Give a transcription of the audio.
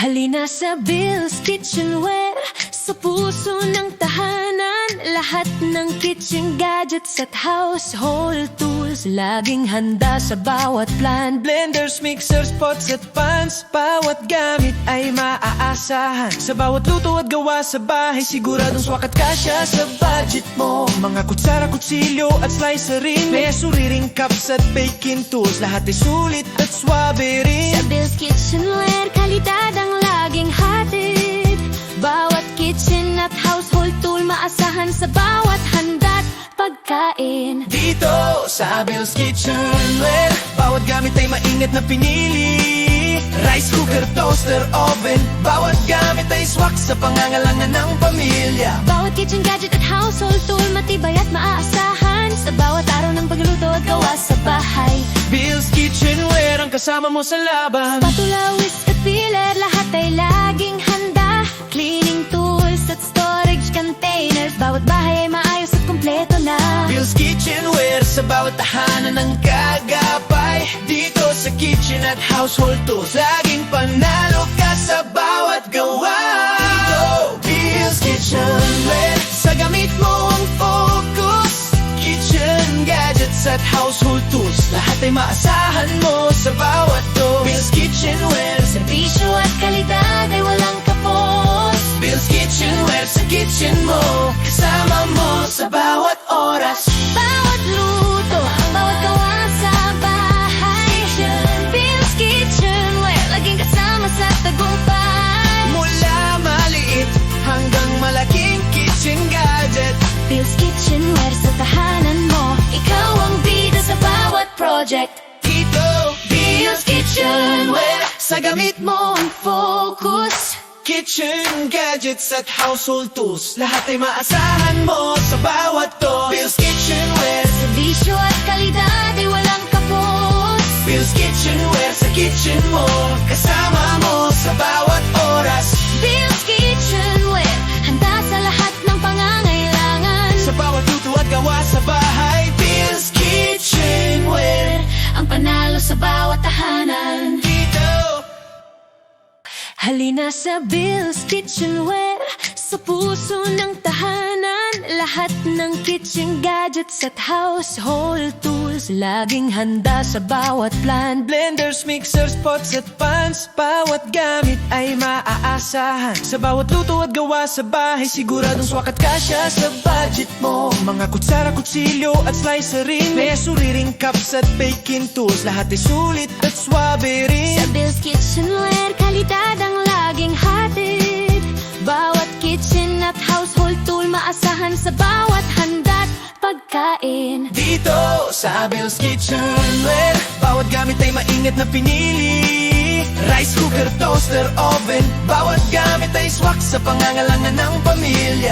Halina sa Bill's Kitchenware, sa puso ng tahanan. Lahat ng kitchen gadgets at household tools, laging handa sa bawat plan. Blenders, mixers, pots at pans, bawat gamit ay maaasahan. Sa bawat luto at gawa sa bahay, siguradong swak at kasya sa budget mo. Mga kutsara, kutsilyo at slicer rin, may suriring cups at baking tools, lahat ay sulit at swabe rin. Sa Bill's Kitchenware, kalidad ang laging hatid. Bawat kitchen at household tool, maasahan sa bawat handa't pagkain. Dito sa Bill's Kitchenware, bawat gamit ay maingat na pinili. Rice cooker, toaster, oven, bawat gamit ay swak sa pangangailangan ng pamilya. Bawat kitchen gadget at household tool, matibay at maaasahan sa bawat araw ng pagluluto at gawa sa bahay. Bill's Kitchenware ang kasama mo sa laban. Spatula, whisk at peeler, lahat ay laging handa. Cleaning tools at storage containers, bawat bahay ay maayos at kumpleto na. Bill's Kitchenware, sa bawat tahanan ng kagapay. Dito sa kitchen at household tools, laging panalo ka sa bawat gawa. Dito, Bill's Kitchenware, sa gamit mo ang focus. Kitchen gadgets at household tools, lahat ay maasahan mo sa bawat to. Bill's Kitchenware, Serbisyo at kalidad ay walang kapos. Bill's Kitchenware, sa kitchen mo, kasama mo sa bawat oras. Bawat luto, bawat gawa sa bahay. Bill's Kitchenware, laging kasama sa tagumpay. Mula maliit hanggang malaking kitchen gadget, Bill's Kitchenware, sa tahanan mo, ikaw ang bida sa bawat project. dito Bill's Kitchenware, sa gamit mo ang focus. kitchen gadgets at household tools, lahat ay maasahan mo sa bawat to. Bill's Kitchenware, Serbisyo at kalidad ay walang kapos. Bill's Kitchenware, sa kitchen mo, kasama mo sa bawat oras. Bill's Kitchenware, handa sa lahat ng pangangailangan. Sa bawat luto at gawa sa bahay, Bill's Kitchenware, Ang panalo sa bawat tahanan. dito. Halina sa Bill's Kitchenware, sa puso ng tahanan. Lahat ng kitchen gadgets at household tools, laging handa sa bawat plan. Blenders, mixers, pots at pans, bawat gamit ay maaasahan. Sa bawat luto at gawa sa bahay, siguradong swak at kasya sa budget mo. Mga kutsara, kutsilyo at slicer rin, may suriring cups at baking tools, lahat ay sulit at swabe rin. Sa Bill's Kitchenware, kalidad ang laging hatid. Bawat kitchen at household tool, maasahan sa bawat handa't pagkain. Dito sa Bill's Kitchenware, bawat gamit ay maingat na pinili. Rice cooker, toaster, oven, bawat gamit ay swak sa pangangailangan ng pamilya.